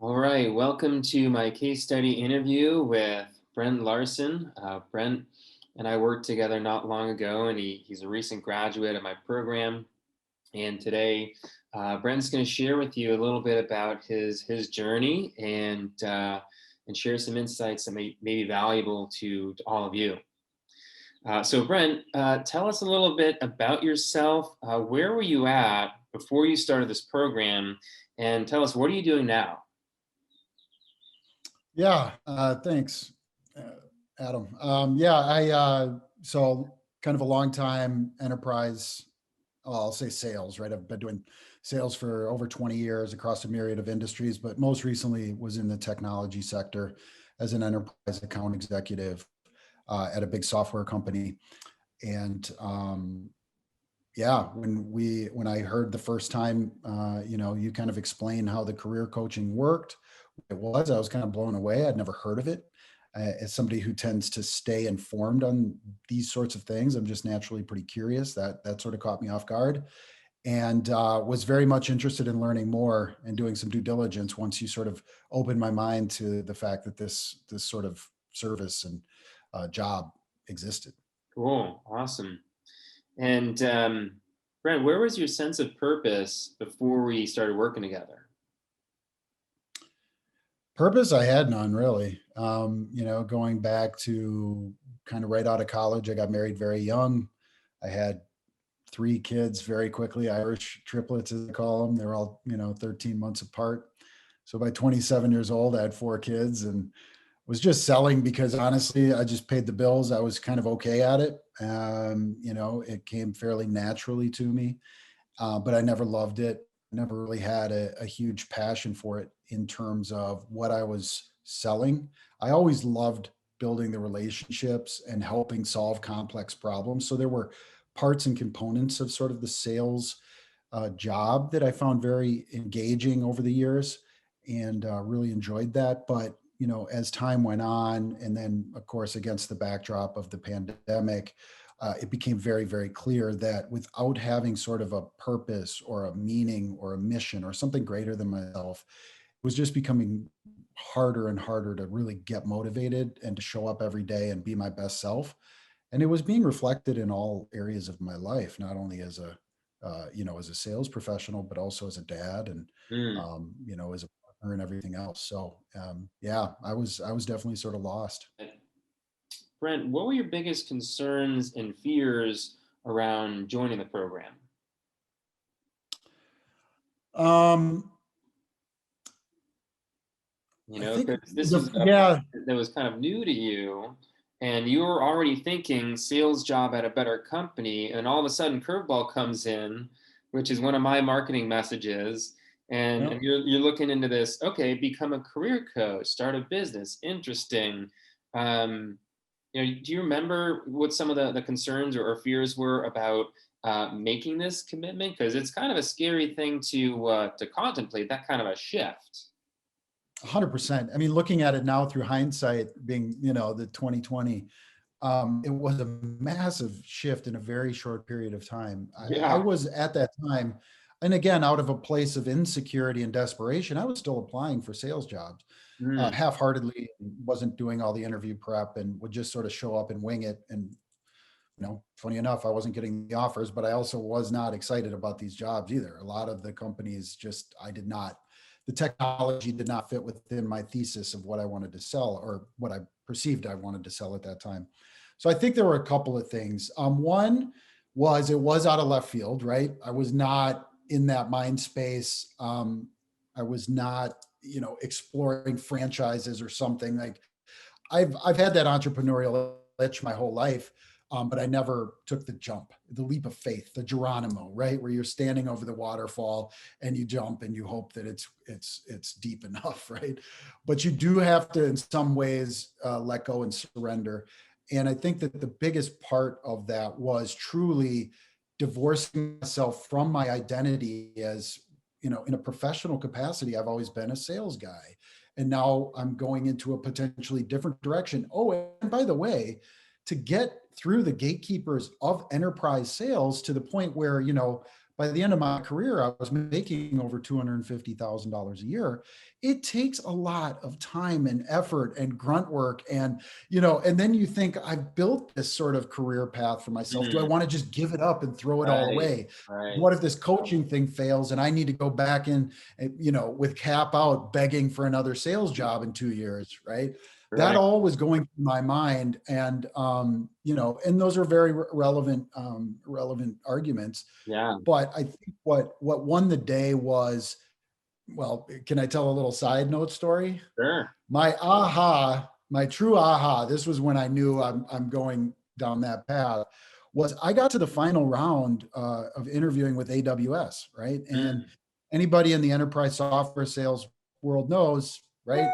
All right, welcome to my case study interview with Brent Larson. Brent and I worked together not long ago, and he's a recent graduate of my program. And today, Brent's going to share with you a little bit about his journey and share some insights that may be valuable to all of you. So, Brent, tell us a little bit about yourself. Where were you at before you started this program? And tell us, what are you doing now? Yeah, thanks, uh, Adam. So kind of a long time enterprise, I'll say sales, right? I've been doing sales for over 20 years across a myriad of industries, but most recently was in the technology sector as an enterprise account executive at a big software company. And yeah, when I heard the first time, you kind of explain how the career coaching worked. I was kind of blown away. I'd never heard of it. As somebody who tends to stay informed on these sorts of things, I'm just naturally pretty curious. That sort of caught me off guard, and was very much interested in learning more and doing some due diligence once you sort of opened my mind to the fact that this sort of service and job existed. Cool, awesome. And Brent, where was your sense of purpose before we started working together? Purpose, I had none really. Going back to kind of right out of college, I got married very young. I had three kids very quickly, Irish triplets, as they call them. They're all, 13 months apart. So by 27 years old, I had four kids and was just selling because honestly, I just paid the bills. I was kind of okay at it. It came fairly naturally to me, but I never loved it. Never really had a huge passion for it in terms of what I was selling. I always loved building the relationships and helping solve complex problems. So there were parts and components of sort of the sales job that I found very engaging over the years and really enjoyed that. But as time went on, and then of course against the backdrop of the pandemic, it became very, very clear that without having sort of a purpose or a meaning or a mission or something greater than myself, it was just becoming harder and harder to really get motivated and to show up every day and be my best self. And it was being reflected in all areas of my life, not only as as a sales professional, but also as a dad and, Mm. as a partner and everything else. So, yeah, I was definitely sort of lost. Brent, what were your biggest concerns and fears around joining the program? Um, I think Because this the was a yeah, process that was kind of new to you, and you were already thinking sales job at a better company, and all of a sudden curveball comes in, which is one of my marketing messages. And, yeah. and you're looking into this, okay, become a career coach, start a business, interesting. Um, do you remember what some of the concerns or fears were about making this commitment? Because it's kind of a scary thing to contemplate that kind of a shift. 100%. I mean, looking at it now through hindsight, being, the 2020, it was a massive shift in a very short period of time. I Yeah. was at that time, and again, out of a place of insecurity and desperation, I was still applying for sales jobs, Mm. half-heartedly, wasn't doing all the interview prep and would just sort of show up and wing it. And, funny enough, I wasn't getting the offers, but I also was not excited about these jobs either. A lot of the companies the technology did not fit within my thesis of what I wanted to sell or what I perceived I wanted to sell at that time. So I think there were a couple of things. One was it was out of left field, right? I was not in that mind space. I was not, exploring franchises or something. Like I've had that entrepreneurial itch my whole life, but I never took the jump, the leap of faith, the Geronimo, right, where you're standing over the waterfall and you jump and you hope that it's deep enough, right? But you do have to, in some ways, let go and surrender. And I think that the biggest part of that was truly divorcing myself from my identity as, in a professional capacity. I've always been a sales guy, and now I'm going into a potentially different direction. Oh, and by the way, to get through the gatekeepers of enterprise sales to the point where, by the end of my career, I was making over $250,000 a year. It takes a lot of time and effort and grunt work. And, and then you think, I've built this sort of career path for myself. Do I Mm, want to just give it up and throw it all right. away? Right. What if this coaching thing fails and I need to go back in, with cap out, begging for another sales job in 2 years, right? That Right. all was going through my mind. And, and those are very relevant arguments. Yeah. But I think what won the day was, well, can I tell a little side note story? Sure. My true aha, this was when I knew I'm going down that path, was I got to the final round of interviewing with AWS, right? And Mm. anybody in the enterprise software sales world knows, right?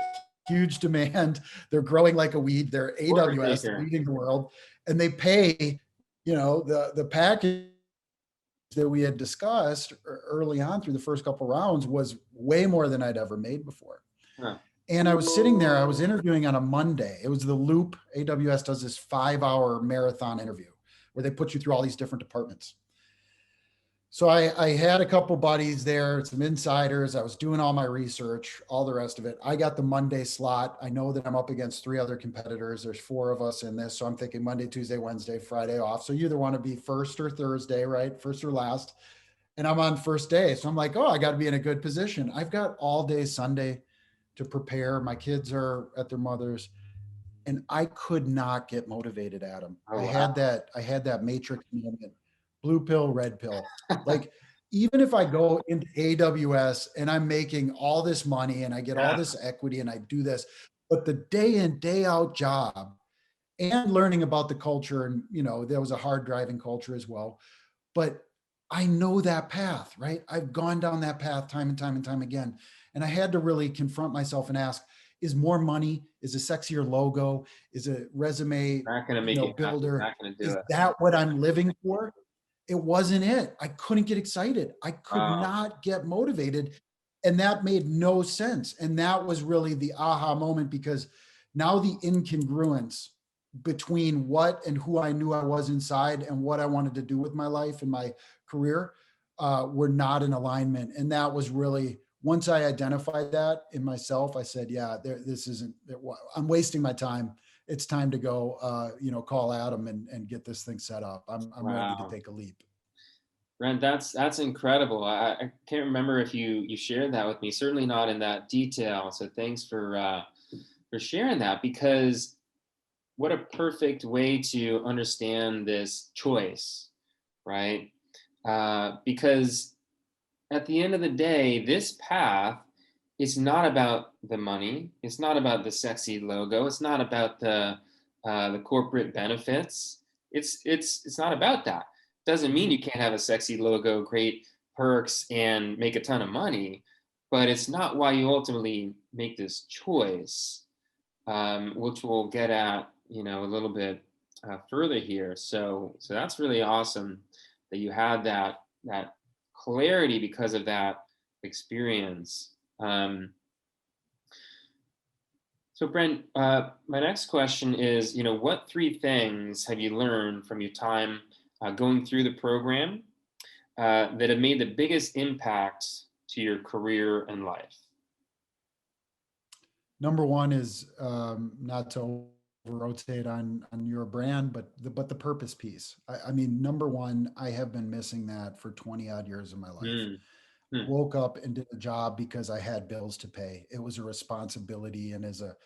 Huge demand. They're growing like a weed. They're Order AWS taker. leading the world, and they pay, the package that we had discussed early on through the first couple rounds was way more than I'd ever made before. Huh. And I was sitting there, I was interviewing on a Monday. It was the Loop. AWS does this 5-hour marathon interview where they put you through all these different departments. So I had a couple buddies there, some insiders. I was doing all my research, all the rest of it. I got the Monday slot. I know that I'm up against 3 other competitors. There's 4 of us in this. So I'm thinking Monday, Tuesday, Wednesday, Friday off. So you either want to be first or Thursday, right? First or last. And I'm on first day. So I'm like, oh, I got to be in a good position. I've got all day Sunday to prepare. My kids are at their mother's, and I could not get motivated, Adam. Oh, I wow. had that matrix moment, blue pill, red pill. Like, even if I go into AWS and I'm making all this money and I get all Yeah. this equity and I do this, but the day in, day out job and learning about the culture, and there was a hard driving culture as well. But I know that path, right? I've gone down that path time and time and time again. And I had to really confront myself and ask, is more money, is a sexier logo, is a resume, Not gonna make you happy. builder, Not gonna do is it. that what I'm living for? It wasn't it. I couldn't get excited. I could Wow. not get motivated. And that made no sense. And that was really the aha moment, because now the incongruence between what and who I knew I was inside and what I wanted to do with my life and my career were not in alignment. And that was really, once I identified that in myself, I said, yeah, this isn't, I'm wasting my time. It's time to go, call Adam and get this thing set up. I'm ready to Wow. take a leap. Brent, that's incredible. I can't remember if you shared that with me. Certainly not in that detail. So thanks for sharing that, because what a perfect way to understand this choice, right? Because at the end of the day, this path is not about the money. It's not about the sexy logo. It's not about the corporate benefits. It's not about that. Doesn't mean you can't have a sexy logo, great perks, and make a ton of money, but it's not why you ultimately make this choice, which we'll get at, a little bit further here. So that's really awesome that you had that clarity because of that experience. So Brent, my next question is, what 3 things have you learned from your time going through the program that have made the biggest impact to your career and life? Number one is not to over rotate on your brand, but the purpose piece. I mean, number one, I have been missing that for 20 odd years of my life. Mm, I hmm, woke up and did a job because I had bills to pay. It was a responsibility, and as a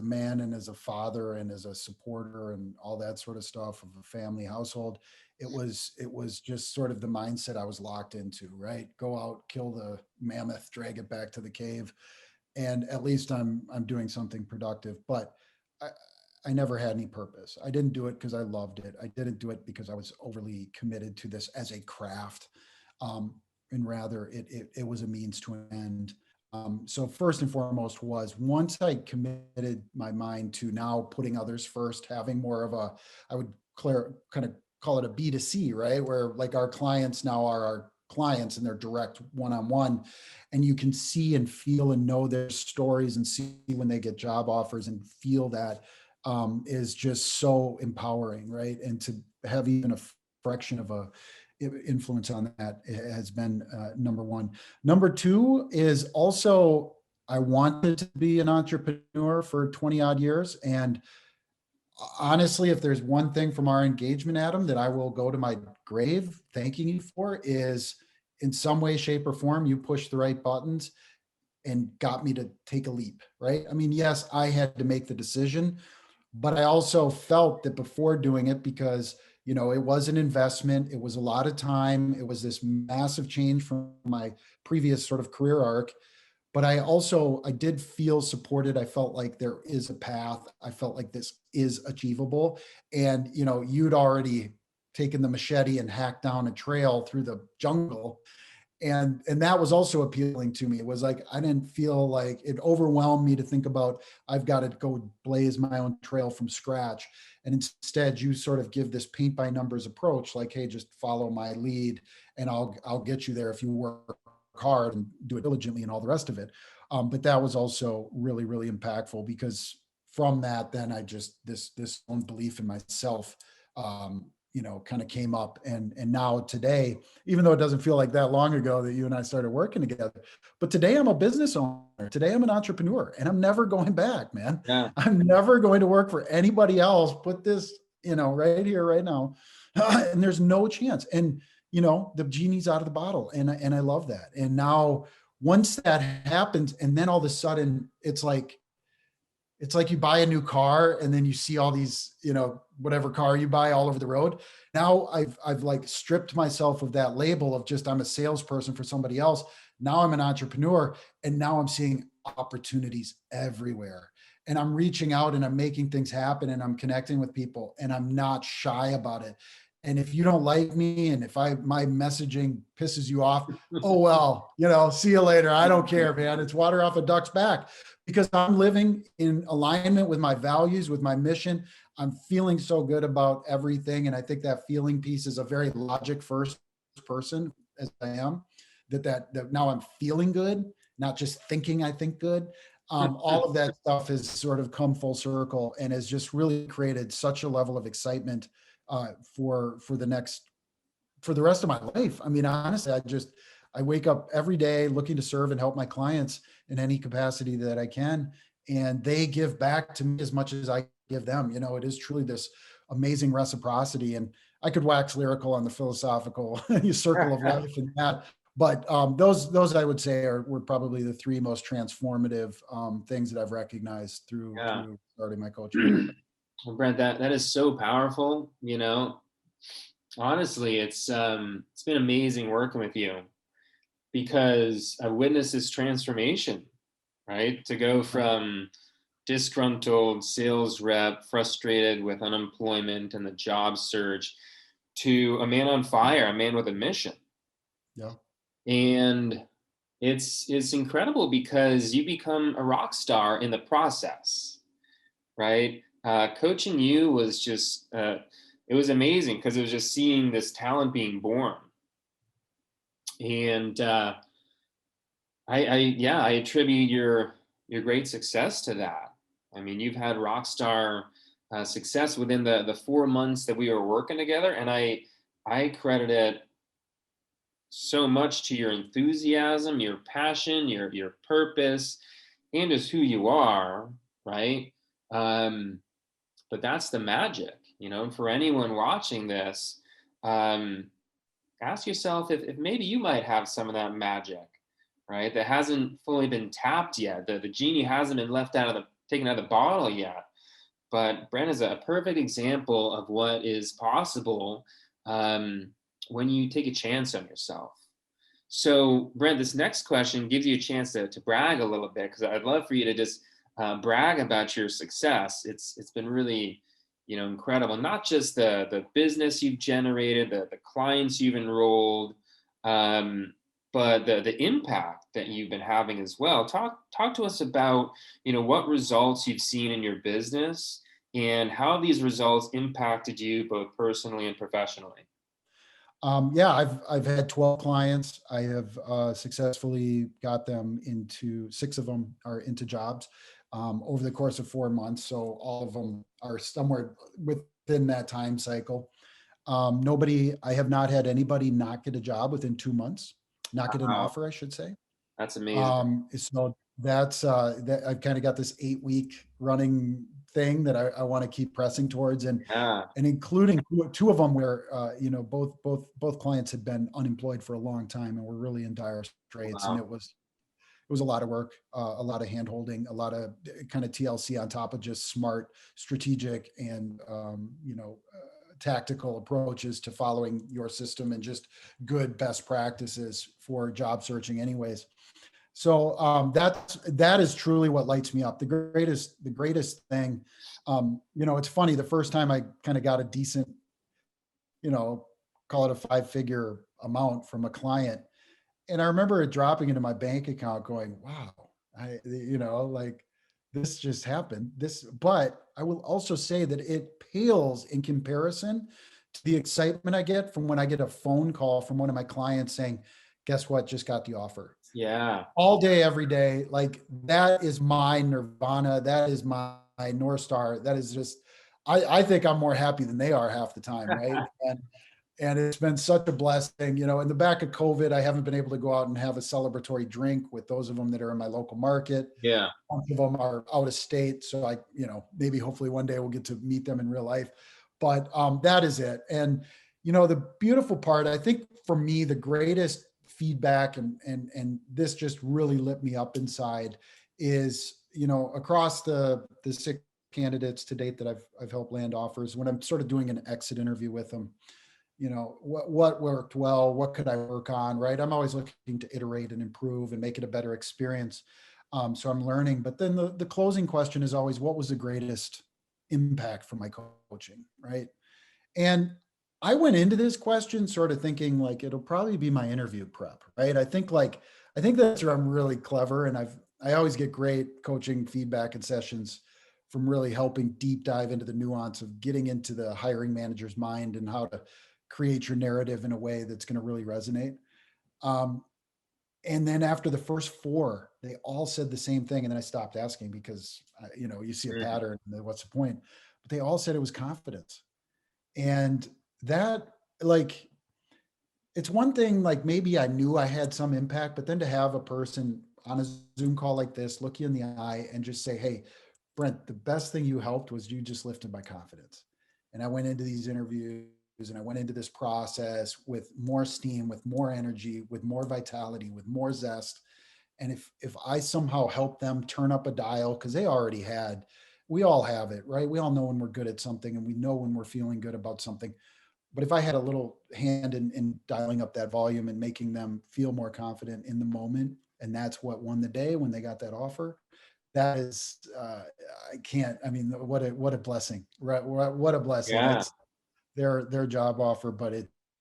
man and as a father and as a supporter and all that sort of stuff of a family household, it was just sort of the mindset I was locked into, right? Go out, kill the mammoth, drag it back to the cave, and at least I'm doing something productive. But I, I never had any purpose. I didn't do it because I loved it. I didn't do it because I was overly committed to this as a craft. And rather it was a means to an end. So first and foremost was, once I committed my mind to now putting others first, having more of a, I would kind of call it a B2C, right? Where like our clients now are our clients and they're direct one-on-one, and you can see and feel and know their stories and see when they get job offers and feel that is just so empowering, right? And to have even a fraction of a influence on that has been number one. Number two is also I wanted to be an entrepreneur for 20 odd years. And honestly, if there's one thing from our engagement, Adam, that I will go to my grave thanking you for is in some way, shape, or form, you pushed the right buttons and got me to take a leap, right? I mean, yes, I had to make the decision, but I also felt that before doing it, because it was an investment, it was a lot of time, it was this massive change from my previous sort of career arc, but I did feel supported. I felt like there is a path. I felt like this is achievable. And you'd already taken the machete and hacked down a trail through the jungle, and that was also appealing to me. It was like I didn't feel like it overwhelmed me to think about I've got to go blaze my own trail from scratch. And instead you sort of give this paint by numbers approach, like, hey, just follow my lead and I'll get you there if you work hard and do it diligently and all the rest of it. But that was also really, really impactful, because from that, then I just this own belief in myself, kind of came up. And now today, even though it doesn't feel like that long ago that you and I started working together, but today I'm a business owner. Today I'm an entrepreneur, and I'm never going back, man. Yeah. I'm never going to work for anybody else. Put this, right here, right now. And there's no chance. And the genie's out of the bottle, and I love that. And now once that happens, and then all of a sudden it's like you buy a new car and then you see all these, whatever car you buy all over the road. Now I've like stripped myself of that label of just I'm a salesperson for somebody else. Now I'm an entrepreneur, and now I'm seeing opportunities everywhere. And I'm reaching out and I'm making things happen and I'm connecting with people, and I'm not shy about it. And if you don't like me, and if my messaging pisses you off, oh well, see you later. I don't care, man. It's water off a duck's back, because I'm living in alignment with my values, with my mission. I'm feeling so good about everything. And I think that feeling piece is a very logic first person, as I am, that now I'm feeling good, not just thinking I think good. All of that stuff has sort of come full circle and has just really created such a level of excitement for the rest of my life. I mean, honestly, I wake up every day looking to serve and help my clients in any capacity that I can. And they give back to me as much as I give them. It is truly this amazing reciprocity. And I could wax lyrical on the philosophical circle of life and that. But those I would say were probably the three most transformative things that I've recognized through Yeah. starting my coaching. Well, Brent, that is so powerful. Honestly, it's been amazing working with you, because I witnessed this transformation, right? To go from disgruntled sales rep, frustrated with unemployment and the job search, to a man on fire, a man with a mission. Yeah. And it's incredible, because you become a rock star in the process, right? Coaching you was just it was amazing, because it was just seeing this talent being born. And I attribute your great success to that. I mean, you've had rock star success within the 4 months that we were working together, and I credit it so much to your enthusiasm, your passion, your purpose, and just who you are, right? Um, but that's the magic, for anyone watching this. Um, Ask yourself if maybe you might have some of that magic, right? That hasn't fully been tapped yet. The genie hasn't been taken out of the bottle yet. But Brent is a perfect example of what is possible when you take a chance on yourself. So, Brent, this next question gives you a chance to brag a little bit, because I'd love for you to just brag about your success. It's been really, incredible. Not just the business you've generated, the clients you've enrolled, but the impact that you've been having as well. Talk to us about what results you've seen in your business, and how these results impacted you both personally and professionally. Yeah, I've had 12 clients. I have successfully got them into 6 of them are into jobs over the course of 4 months. So all of them are somewhere within that time cycle. I have not had anybody not get a job within 2 months, not get an Wow, offer, I should say. that's amazing. So that I've kind of got this 8 week running thing that I want to keep pressing towards, Yeah. and including two of them where both clients had been unemployed for a long time and were really in dire straits, and Wow. it was a lot of work, a lot of hand holding, a lot of kind of TLC on top of just smart, strategic, and tactical approaches to following your system and just good best practices for job searching, anyways. So that is truly what lights me up. The greatest thing. It's funny. The first time I kind of got a decent, you know, call it a 5 figure amount from a client, and I remember it dropping into my bank account going, wow, like this just happened. But I will also say that it pales in comparison to the excitement I get from when I get a phone call from one of my clients saying, guess what, just got the offer. Yeah. All day, every day. Like that is my nirvana. That is my North Star. That is just, I think I'm more happy than they are half the time. Right. And it's been such a blessing. In the back of COVID, I haven't been able to go out and have a celebratory drink with those of them that are in my local market. Yeah. A bunch of them are out of state. So maybe hopefully one day we'll get to meet them in real life. But that is it. And, the beautiful part, I think for me, the greatest feedback and this just really lit me up inside is, across the 6 candidates to date that I've helped land offers, when I'm sort of doing an exit interview with them, what worked well, what could I work on, right? I'm always looking to iterate and improve and make it a better experience. So I'm learning. But then the closing question is always, what was the greatest impact from my coaching, right? And I went into this question sort of thinking like it'll probably be my interview prep, right? I think that's where I'm really clever, and I always get great coaching feedback and sessions from really helping deep dive into the nuance of getting into the hiring manager's mind and how to create your narrative in a way that's going to really resonate. Um, and then after the first four, they all said the same thing, and then I stopped asking because you see a Mhm. pattern. What's the point? But they all said it was confidence, and that like it's one thing, like maybe I knew I had some impact, but then to have a person on a Zoom call like this look you in the eye and just say, hey, Brent, the best thing you helped was you just lifted my confidence. And I went into these interviews and I went into this process with more steam, with more energy, with more vitality, with more zest. And if I somehow help them turn up a dial, because we all have it, right? We all know when we're good at something and we know when we're feeling good about something. But if I had a little hand in dialing up that volume and making them feel more confident in the moment, and that's what won the day when they got that offer, that is, I can't. I mean, what a blessing, right? What a blessing. Yeah. It's their job offer, but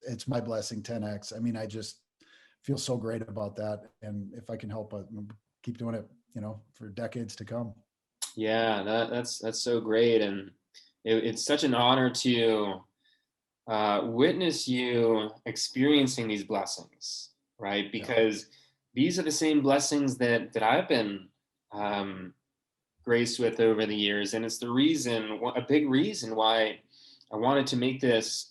it's my blessing 10x. I mean, I just feel so great about that, and if I can help, keep doing it, for decades to come. Yeah. That's so great, and it's such an honor to witness you experiencing these blessings, right? Yeah. Because these are the same blessings that I've been um, graced with over the years, and it's a big reason why I wanted to make this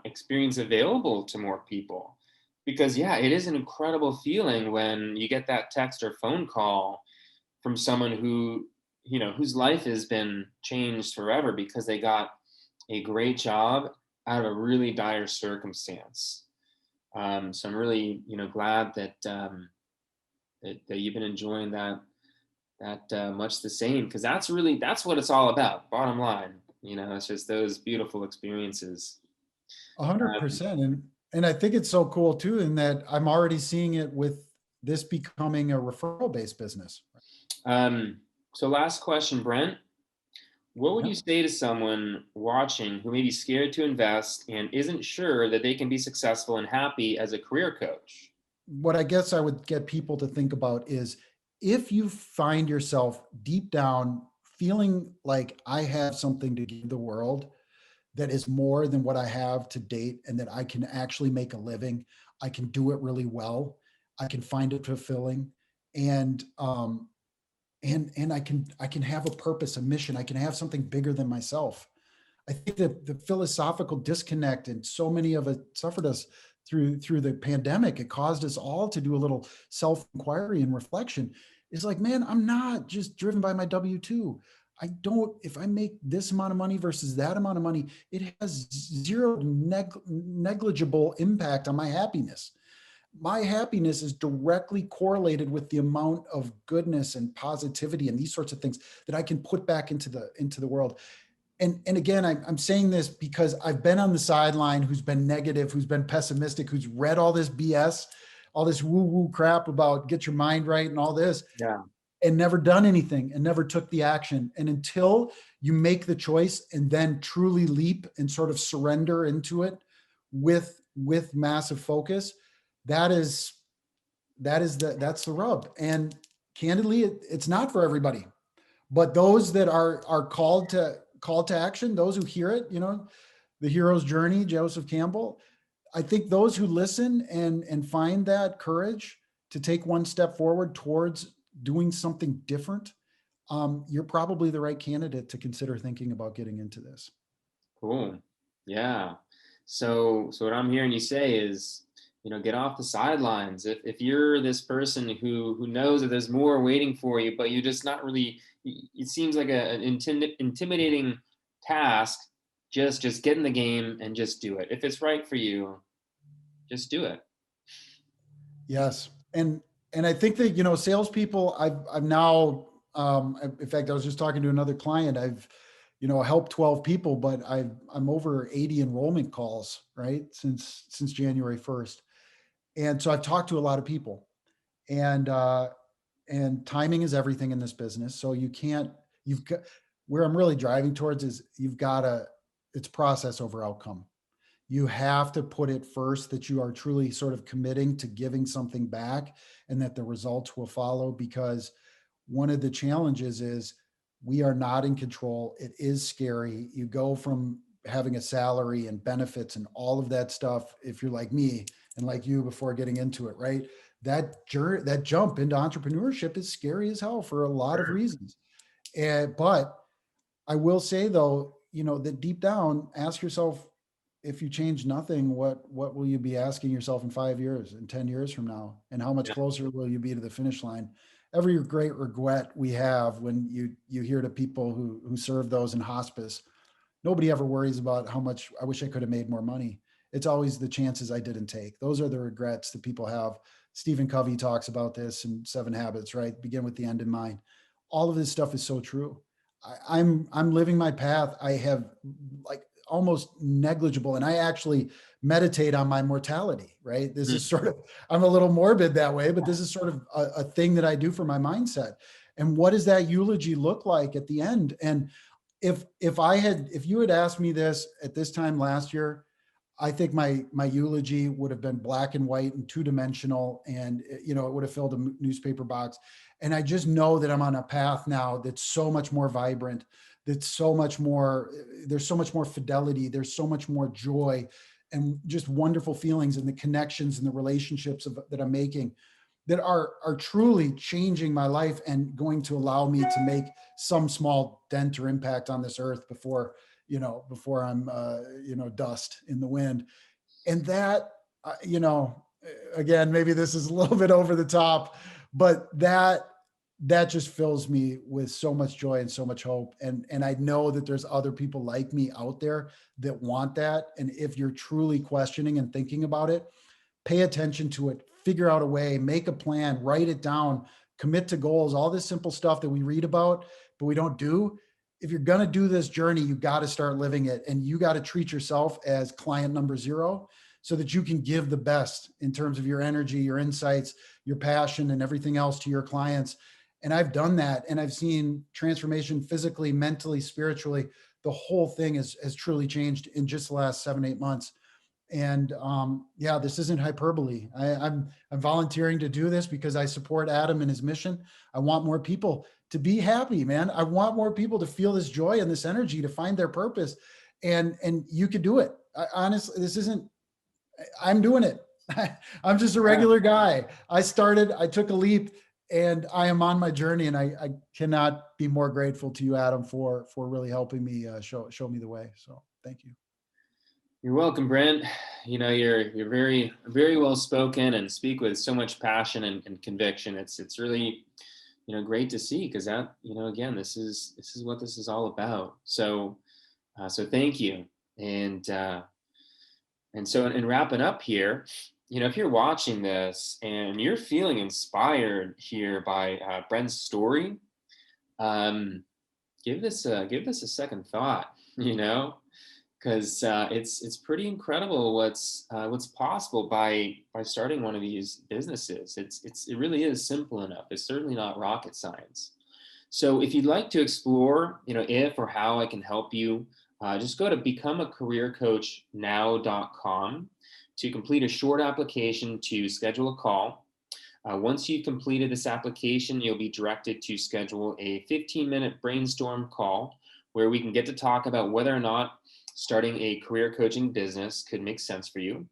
experience available to more people. Because yeah, it is an incredible feeling when you get that text or phone call from someone whose life has been changed forever because they got a great job out of a really dire circumstance. So I'm really, glad that you've been enjoying that much the same, because that's what it's all about. Bottom line, it's just those beautiful experiences. A hundred Um, percent. And I think it's so cool too, in that I'm already seeing it with this becoming a referral based business. um, so last question, Brent. What would Yeah. you say to someone watching who may be scared to invest and isn't sure that they can be successful and happy as a career coach? What I guess I would get people to think about is, if you find yourself deep down feeling like I have something to give the world that is more than what I have to date, and that I can actually make a living, I can do it really well, I can find it fulfilling, and and I can have a purpose, a mission, I can have something bigger than myself. I think that the philosophical disconnect, and so many of it suffered us through the pandemic, it caused us all to do a little self-inquiry and reflection. Is like, man, I'm not just driven by my W-2. I don't, if I make this amount of money versus that amount of money, it has zero negligible impact on my happiness. My happiness is directly correlated with the amount of goodness and positivity and these sorts of things that I can put back into the world. And again, I'm saying this because I've been on the sideline, who's been negative, who's been pessimistic, who's read all this BS, all this woo woo crap about get your mind right and all this, Yeah. and never done anything and never took the action. And until you make the choice and then truly leap and sort of surrender into it with massive focus, that is that's the rub. And candidly, it's not for everybody. But those that are called to action, those who hear it, the hero's journey, Joseph Campbell, I think those who listen and find that courage to take one step forward towards doing something different, you're probably the right candidate to consider thinking about getting into this. Cool. Yeah. So what I'm hearing you say is, get off the sidelines. If you're this person who knows that there's more waiting for you, but you're just not really, it seems like an intimidating task. Just get in the game and just do it. If it's right for you, just do it. Yes, and I think that salespeople. I've now, in fact, I was just talking to another client. I've helped 12 people, but I'm over 80 enrollment calls, right, since January 1st, and so I've talked to a lot of people, and and timing is everything in this business. So you've got, where I'm really driving towards is you've got to, it's process over outcome. You have to put it first that you are truly sort of committing to giving something back and that the results will follow, because one of the challenges is we are not in control. It is scary. You go from having a salary and benefits and all of that stuff, if you're like me and like you before getting into it, right? That journey, that jump into entrepreneurship is scary as hell for a lot of reasons. But I will say though, that deep down, ask yourself, if you change nothing, what will you be asking yourself in 5 years and 10 years from now? And how much Yeah. closer will you be to the finish line? Every great regret we have when you hear to people who serve those in hospice, nobody ever worries about how much I wish I could have made more money. It's always the chances I didn't take. Those are the regrets that people have. Stephen Covey talks about this in 7 Habits, right? Begin with the end in mind. All of this stuff is so true. I'm living my path. I have like almost negligible, and I actually meditate on my mortality, right? This is Mhm. sort of, I'm a little morbid that way, but this is sort of a thing that I do for my mindset. And what does that eulogy look like at the end? And if you had asked me this at this time last year, I think my eulogy would have been black and white and two-dimensional, and it would have filled a newspaper box. And I just know that I'm on a path now that's so much more vibrant, that's so much more, there's so much more fidelity, there's so much more joy and just wonderful feelings, and the connections and the relationships that I'm making that are truly changing my life and going to allow me to make some small dent or impact on this earth before I'm dust in the wind. And that again, maybe this is a little bit over the top, but that just fills me with so much joy and so much hope. And I know that there's other people like me out there that want that. And if you're truly questioning and thinking about it, pay attention to it, figure out a way, make a plan, write it down, commit to goals, all this simple stuff that we read about, but we don't do. If you're going to do this journey, you got to start living it, and you got to treat yourself as client number 0 so that you can give the best in terms of your energy, your insights, your passion, and everything else to your clients. And I've done that, and I've seen transformation physically, mentally, spiritually. The whole thing has truly changed in just the last 7-8 months. And yeah, this isn't hyperbole. I'm volunteering to do this because I support Adam and his mission. I want more people to be happy, man. I want more people to feel this joy and this energy to find their purpose. And you could do it. Honestly, this isn't, I'm doing it. I'm just a Yeah. regular guy. I took a leap and I am on my journey, and I cannot be more grateful to you, Adam, for really helping me show me the way. So thank you. You're welcome, Brent. You know, you're very well spoken and speak with so much passion and conviction. It's really, you know, great to see, because that, you know, again, this is what this is all about. So so thank you. And so in wrapping up here, you know, if you're watching this and you're feeling inspired here by Brent's story, um, give this a second thought. You know, because it's pretty incredible what's possible by starting one of these businesses. It really is simple enough. It's certainly not rocket science. So if you'd like to explore, you know, if or how I can help you, just go to becomeacareercoachnow.com to complete a short application to schedule a call. Once you've completed this application, you'll be directed to schedule a 15-minute brainstorm call where we can get to talk about whether or not starting a career coaching business could make sense for you.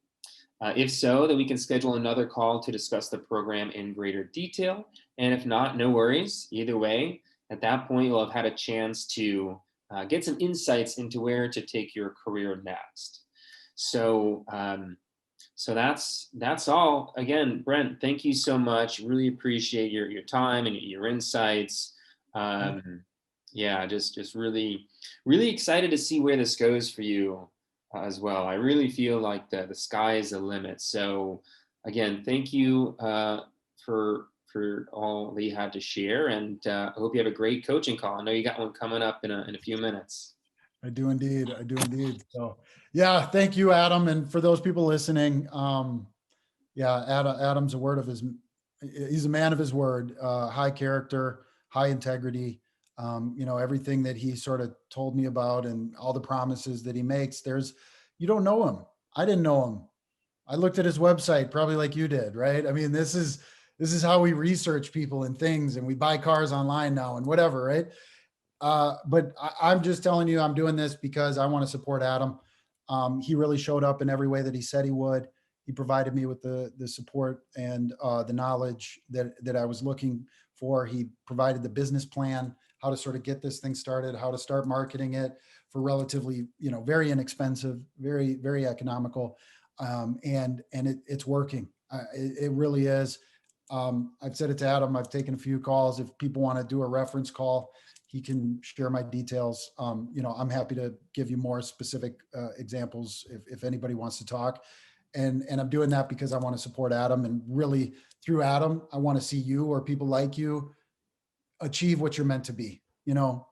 If so, then we can schedule another call to discuss the program in greater detail. And if not, no worries. Either way, at that point, you'll have had a chance to get some insights into where to take your career next. So, so that's all. Again, Brent, thank you so much. Really appreciate your time and your insights. Thank you. Yeah, just really excited to see where this goes for you as well. I really feel like the sky is the limit. So again, thank you for all that you had to share, and I hope you have a great coaching call. I know you got one coming up in a few minutes. I do indeed. I do indeed. So yeah, thank you, Adam. And for those people listening, yeah, Adam's a word of his, he's a man of his word, high character, high integrity. You know, everything that he sort of told me about and all the promises that he makes, you don't know him. I didn't know him. I looked at his website probably like you did, right? I mean, this is how we research people and things, and we buy cars online now and whatever, right? But I'm just telling you, I'm doing this because I want to support Adam. He really showed up in every way that he said he would. He provided me with the support and the knowledge that I was looking for. He provided the business plan, how to sort of get this thing started, how to start marketing it for relatively, very inexpensive, very economical, and it's working. It really is. I've said it to Adam. I've taken a few calls. If people want to do a reference call, he can share my details. I'm happy to give you more specific examples if anybody wants to talk. And I'm doing that because I want to support Adam, and really through Adam, I want to see you or people like you achieve what you're meant to be.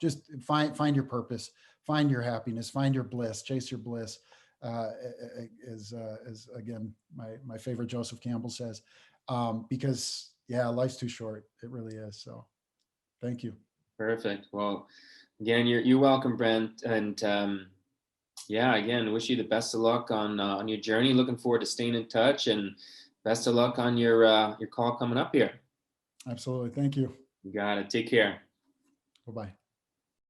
Just find your purpose, find your happiness, find your bliss, chase your bliss. As again, my favorite Joseph Campbell says, because yeah, life's too short. It really is. So thank you. Perfect. Well, again, you're welcome, Brent, and yeah, again, wish you the best of luck on your journey. Looking forward to staying in touch, and best of luck on your call coming up here. Absolutely. Thank you. You got it. Take care. Bye-bye.